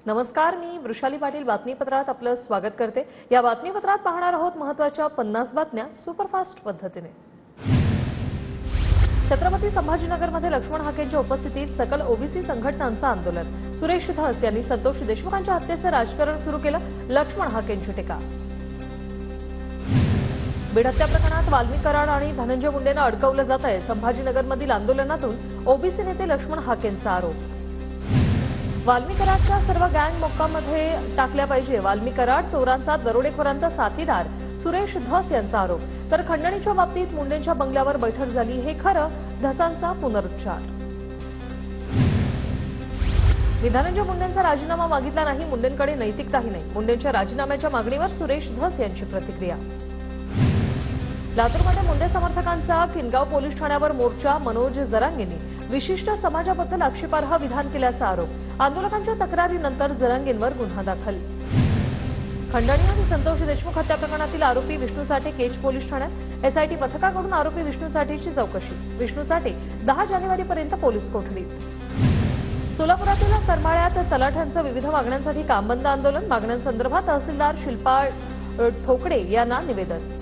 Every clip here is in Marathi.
नमस्कार, मी वृषाली पाटील बातमीपत्रात आपलं स्वागत करते। या बातमीपत्रात पाहणार आहोत महत्त्वाच्या 50 बातम्या सुपरफास्ट पद्धतीने। छत्रपती संभाजीनगरमध्ये लक्ष्मण हाकेंच्या उपस्थितीत सकल ओबीसी संघटनांचं आंदोलन। सुरेश धस यांनी संतोष देशमुखांच्या हत्येचं राजकारण सुरू केलं, लक्ष्मण हाकेंची टीका। बीड हत्या प्रकरणात वाल्मिक कराड आणि धनंजय मुंडेंना अडकवलं जात आहे। संभाजीनगरमधील आंदोलनातून ओबीसी नेते लक्ष्मण हाकेंचा आरोप। वाल्मिक कराडच्या सर्व गँग मोक्कामध्ये टाकल्या पाहिजे, वाल्मिक कराड चोरांचा दरोडेखोरांचा साथीदार, सुरेश धस यांचा आरोप। तर खंडणीच्या बाबतीत मुंडेंच्या बंगल्यावर बैठक झाली, हे खरं, धसांचा पुनरुच्चार। मी धनंजय मुंडेंचा राजीनामा मागितला नाही, मुंडेंकडे नैतिकताही नाही, मुंडेंच्या राजीनाम्याच्या मागणीवर सुरेश धस यांची प्रतिक्रिया। लातूरमध्ये मुंडे समर्थकांचा किनगाव पोलीस ठाण्यावर मोर्चा, मनोज जरांगेंनी विशिष्ट समाजाबद्दल आक्षेपार्ह विधान केल्याचा आरोप। आंदोलकांच्या तक्रारीनंतर जरांगेंवर गुन्हा दाखल। खंडणी आणि संतोष देशमुख हत्या प्रकरणातील आरोपी विष्णू चाटे केज पोलीस ठाण्यात। एसआयटी पथकाकडून आरोपी विष्णू चाटेची चौकशी। विष्णू चाटे 10 जानेवारीपर्यंत पोलीस कोठडीत। सोलापुरातील करमाळ्यात तलाठ्यांचं विविध मागण्यांसाठी कामबंद आंदोलन। मागण्यांसंदर्भात तहसीलदार शिल्पा ठोकडे यांना निवेदन।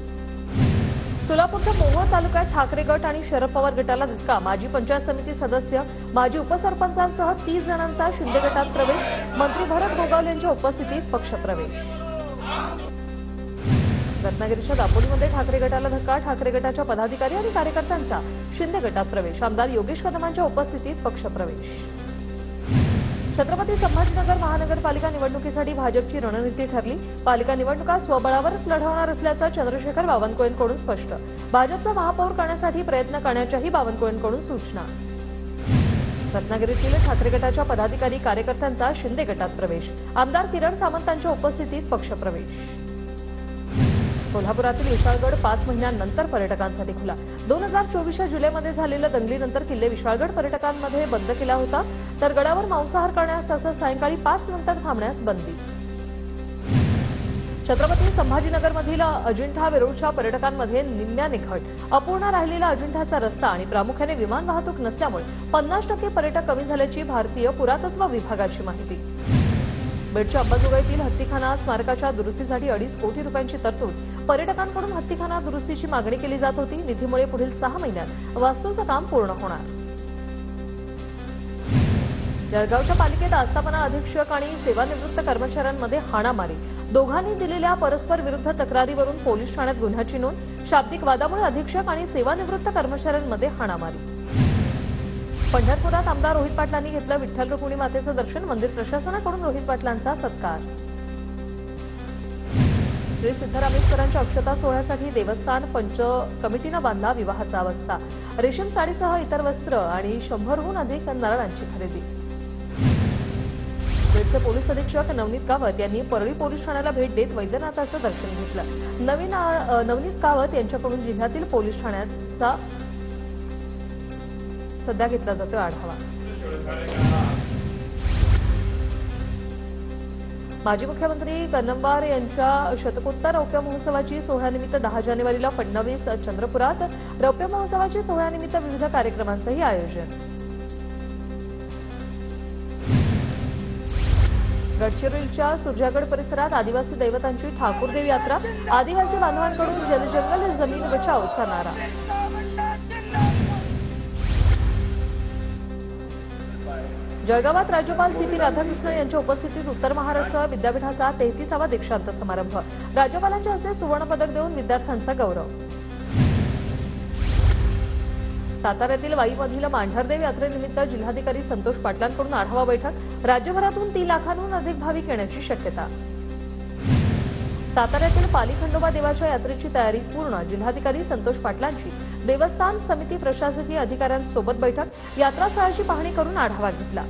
सोलापूरच्या मोहोळ तालुक्यात ठाकरे गट आणि शरद पवार गटाला धक्का। माजी पंचायत समिती सदस्य, माजी उपसरपंचांसह 30 जणांचा शिंदे गटात प्रवेश। मंत्री भरत गोगावले यांच्या उपस्थितीत पक्षप्रवेश। रत्नागिरीच्या दापोलीमध्ये ठाकरे गटाला धक्का। ठाकरे गटाच्या पदाधिकारी आणि कार्यकर्त्यांचा शिंदे गटात प्रवेश। आमदार योगेश कदमांच्या उपस्थितीत पक्षप्रवेश। छत्रपती संभाजीनगर महानगरपालिका निवडणुकीसाठी भाजपची रणनीती ठरली। पालिका निवडणुका स्वबळावरच लढवणार असल्याचं चंद्रशेखर बावनकुळेंकडून स्पष्ट। भाजपचा महापौर करण्यासाठी प्रयत्न करण्याच्याही बावनकुळेंकडून सूचना। रत्नागिरीतील ठाकरे गटाच्या पदाधिकारी कार्यकर्त्यांचा शिंदे गटात प्रवेश। आमदार किरण सामंतांच्या उपस्थितीत पक्षप्रवेश। कोल्हापुरातील विशाळगड 5 महिन्यांनंतर पर्यटकांसाठी खुला। 2024च्या जुलैमध्ये झालेल्या दंगलीनंतर किल्ले विशाळगड पर्यटकांमध्ये बंद केला होता, तर गडावर मांसाहार करण्यास तसंच सायंकाळी 5 नंतर थांबण्यास बंदी। छत्रपती संभाजीनगरमधील अजिंठा वेरूळच्या पर्यटकांमध्ये निम्म्याने घट। अपूर्ण राहिलेला अजिंठाचा रस्ता आणि प्रामुख्याने विमान वाहतूक नसल्यामुळे 50% पर्यटक कमी झाल्याची भारतीय पुरातत्व विभागाची माहिती। बीडच्या अंबाजोगाईतील हत्तीखाना स्मारकाच्या दुरुस्तीसाठी 2.5 कोटी रुपयांची तरतूद। पर्यटकांकडून हत्तीखाना दुरुस्तीची मागणी केली जात होती। निधीमुळे पुढील 6 महिन्यात वास्तूचं काम पूर्ण होणार। जळगावच्या पालिकेत आस्थापना अधीक्षक आणि सेवानिवृत्त कर्मचाऱ्यांमध्ये हाणामारी। दोघांनी दिलेल्या परस्पर विरुद्ध तक्रारीवरून पोलीस ठाण्यात गुन्ह्याची नोंद। शाब्दिक वादामुळे अधीक्षक आणि सेवानिवृत्त कर्मचाऱ्यांमध्ये हाणामारी। पंढरपुरात आमदार रोहित पाटलांनी घेतलं विठ्ठल रुक्मिणी मातेचं दर्शन। मंदिर प्रशासनाकडून रोहित पाटलांचा सत्कार। श्री सिद्धरामेश्वरांच्या अक्षता सोहळ्यासाठी देवस्थान पंच कमिटीनं बांधला विवाहाचा बस्ता। रेशीम साडीसह इतर वस्त्र आणि 100हून अधिक नारळांची खरेदी। बीडचे पोलीस अधीक्षक नवनीत कावत यांनी परळी पोलीस ठाण्याला भेट देत वैद्यनाथाचं दर्शन घेतलं। नवनीत कावत यांच्याकडून जिल्ह्यातील पोलीस ठाण्याचा सध्या घेतला जातोय आढावा। माजी मुख्यमंत्री कन्नमवार यांच्या शतकोत्तर रौप्य महोत्सवाची सोहळ्यानिमित्त 10 जानेवारीला फडणवीस चंद्रपुरात। रौप्य महोत्सवाची सोहळ्यानिमित्त विविध कार्यक्रमांचंही आयोजन। गडचिरोलीच्या सुरजागड परिसरात आदिवासी दैवतांची ठाकूरदेव यात्रा। आदिवासी बांधवांकडून जलजंगल जमीन बचावचा नारा। जळगावात राज्यपाल सीपी राधाकृष्णन यांच्या उपस्थितीत उत्तर महाराष्ट्र विद्यापीठाचा 33वा दीक्षांत समारंभ। राज्यपालांच्या हस्ते सुवर्ण पदक देऊन विद्यार्थ्यांचा गौरव। साताऱ्यातील वाईमधील मांढरदेव यात्रेनिमित्त जिल्हाधिकारी संतोष पाटलांकडून आढावा बैठक। राज्यभरातून 3 लाखांहून अधिक भाविक येण्याची शक्यता। साताऱ्यातील पाली खंडोबा देवाच्या यात्रेची तयारी पूर्ण। जिल्हाधिकारी संतोष पाटलांची देवस्थान समिती प्रशासकीय अधिकाऱ्यांसोबत बैठक। यात्रास्थळाची पाहणी करून आढावा घेतला।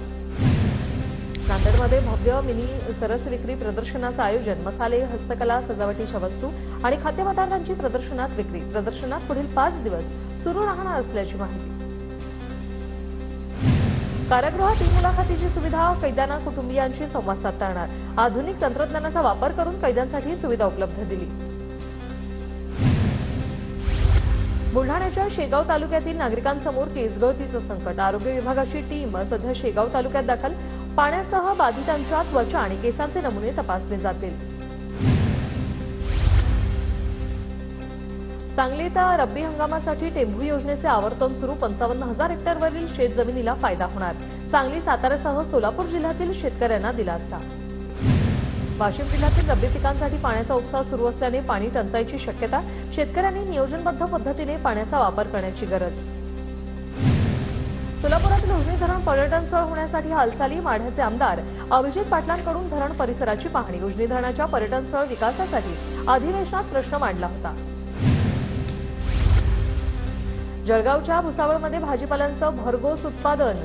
नांदेडमध्ये भव्य मिनी सरस विक्री प्रदर्शनाचं आयोजन। मसाले, हस्तकला, सजावटीच्या वस्तू आणि खाद्यपदार्थांची प्रदर्शनात विक्री। प्रदर्शनात पुढील 5 दिवस सुरू राहणार असल्याची माहिती। कारागृहात ई-मुलाखतीची सुविधा। कैद्यांना कुटुंबियांशी संवाद साधता येणार। आधुनिक तंत्रज्ञानाचा वापर करून कैद्यांसाठी सुविधा उपलब्ध दिली। बुलढाण्याच्या शेगाव तालुक्यातील नागरिकांसमोर केस गळतीचं संकट। आरोग्य विभागाची टीम सध्या शेगाव तालुक्यात दाखल। पाण्यासह बाधितांच्या त्वचा आणि केसांचे नमुने तपासले जातील। सांगलीत रब्बी हंगामासाठी टेंभू योजनेचे आवर्तन सुरू 55,000 हेक्टरवरील शेतजमिनीला फायदा होणार। सांगली, साताऱ्यासह सोलापूर जिल्ह्यातील शेतकऱ्यांना दिलासा। वाशिम जिल्ह्यातील रब्बी पिकांसाठी पाण्याचा उपसा सुरू असल्याने पाणी टंचाईची शक्यता, शेतकऱ्यांनी नियोजनबद्ध पद्धतीने पाण्याचा वापर करण्याची गरज। सोलापुरातील उजनी धरण पर्यटन स्थळ होण्यासाठी हालचाली, माढ्याचे आमदार अभिजित पाटलांकडून धरण परिसराची पाहणी। उजनी धरणाच्या पर्यटन स्थळ विकासासाठी अधिवेशनात प्रश्न मांडला होता। जळगावच्या भुसावळमध्ये भाजीपाल्यांचं भरघोस उत्पादन,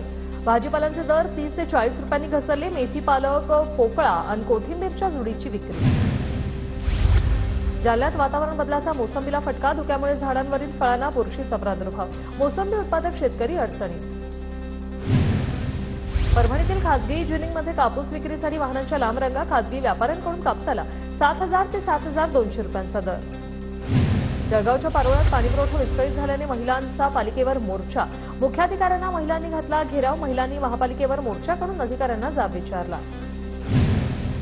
भाजीपाल्यांचे दर 30 ते 40 रुपयांनी घसरले। मेथी, पालक, पोकळा आणि कोथिंबीरच्या जुडीची विक्री। जालन्यात वातावरण बदलाचा मोसंबीला फटका, धुक्यामुळे झाडांवरील फळांना बुरशीचा प्रादुर्भाव, मोसंबी उत्पादक शेतकरी अडचणीत। परभणीतील खासगी ज्युनिंगमध्ये कापूस विक्रीसाठी वाहनांच्या लांब रांगा, खासगी व्यापाऱ्यांकडून कापसाला 7,000 ते 7,200 रुपयांचा दर। जळगावच्या पारोळ्यात पाणीपुरवठा विस्कळीत झाल्याने महिलांचा पालिकेवर मोर्चा, मुख्याधिकाऱ्यांना महिलांनी घातला घेराव, महिलांनी महापालिकेवर मोर्चा करून अधिकाऱ्यांना जाब विचारला।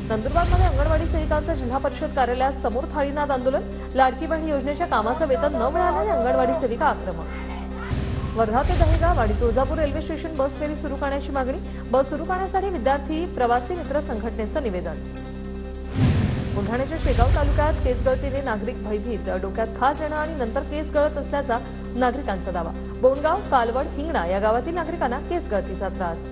नंदुरबारमध्ये अंगणवाडी सेविकांचं जिल्हा परिषद कार्यालयासमोर थाळीनाद आंदोलन, लाडकी बहीण योजनेच्या कामाचं वेतन न मिळाल्याने अंगणवाडी सेविका आक्रमक। वर्धा ते दहेगाव आणि तुळजापूर रेल्वे स्टेशन बस फेरी सुरू करण्याची मागणी, बस सुरू करण्यासाठी विद्यार्थी प्रवासी मित्र संघटनेचं निवेदन। बुलढाण्याच्या शेगाव तालुक्यात केस गळतीने नागरिक भयभीत, डोक्यात खाज येणं आणि नंतर केस गळत असल्याचा नागरिकांचा दावा। बोंडगाव, कालवड, हिंगणा या गावातील नागरिकांना केस गळतीचा त्रास।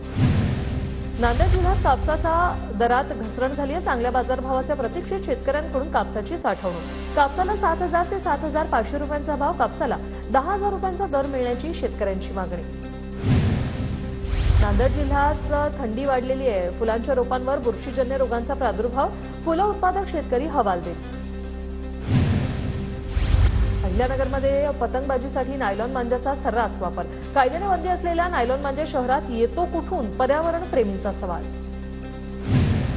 नांदेड जिल्ह्यात कापसाचा दरात घसरण झाली आहे। चांगल्या बाजारभावाच्या प्रतीक्षेत शेतकऱ्यांकडून कापसाची साठवणूक, कापसाला 7,000 ते 7,500 रुपयांचा भाव, कापसाला 10,000 रुपयांचा दर मिळण्याची शेतकऱ्यांची मागणी। नांदेड जिल्ह्यात थंडी वाढलेली आहे, फुलांच्या रोपांवर बुरशीजन्य रोगांचा प्रादुर्भाव, फुलं उत्पादक शेतकरी हवालदिल। अहिल्यानगरमध्ये पतंगबाजीसाठी नायलॉन मांजाचा सर्रास वापर, कायद्याने बंदी असलेल्या नायलॉन मांजा शहरात येतो कुठून, पर्यावरण प्रेमींचा सवाल।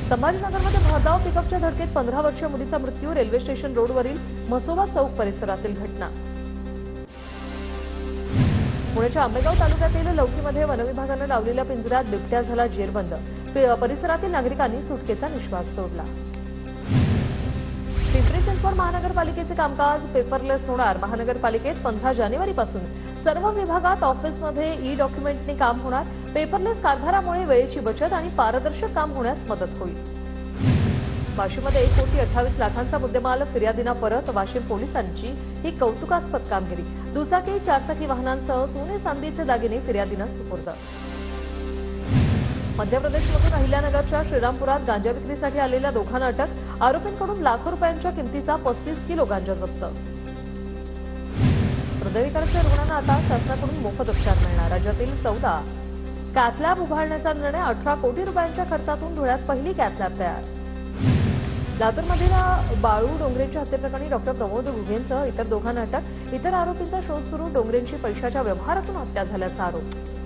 संभाजीनगरमध्ये भरधाव पिकअपच्या धडकेत 15 वर्षीय मुलीचा मृत्यू, रेल्वे स्टेशन रोडवरील म्हसोबा चौक परिसरातील घटना। पुण्याच्या आंबेगाव तालुक्यातील लौकीमध्ये वनविभागानं लावलेल्या पिंजऱ्यात बिबट्या झाला जेरबंद, परिसरातील नागरिकांनी सुटकेचा निश्वास सोडला। पिंपरी चिंचवड महानगरपालिकेचे कामकाज पेपरलेस होणार, महानगरपालिकेत 15 जानेवारीपासून सर्व विभागात ऑफिसमध्ये ई-डॉक्युमेंटने काम होणार। पेपरलेस कारभारामुळे वेळेची बचत आणि पारदर्शक काम होण्यास मदत होईल। वाशिममध्ये 1,28,00,000चा मुद्देमाल फिर्यादींना परत, वाशिम पोलिसांची ही कौतुकास्पद कामगिरी। दुचाकी, चारचाकी वाहनांसह सोने चांदीचे दागिने फिर्यादींना सुपूर्द। मध्य प्रदेशमधून अहिल्यानगरच्या श्रीरामपुरात गांजा विक्रीसाठी आलेल्या दोघांना अटक, आरोपींकडून लाखो रुपयांच्या किमतीचा 35 किलो गांजा जप्त। हृदयविकाराच्या रुग्णांना आता शासनाकडून मोफत उपचार मिळणार, राज्यातील 14 कॅथलॅब उभारण्याचा निर्णय, 18 कोटी रुपयांच्या खर्चातून धुळ्यात पहिली कॅथलॅब तयार। लातूरमधील बाळू डोंगरेंच्या हत्येप्रकरणी डॉक्टर प्रमोद घुगेंसह इतर दोघांना अटक, इतर आरोपींचा शोध सुरू, डोंगरेंची पैशाच्या व्यवहारातून हत्या झाल्याचा आरोप।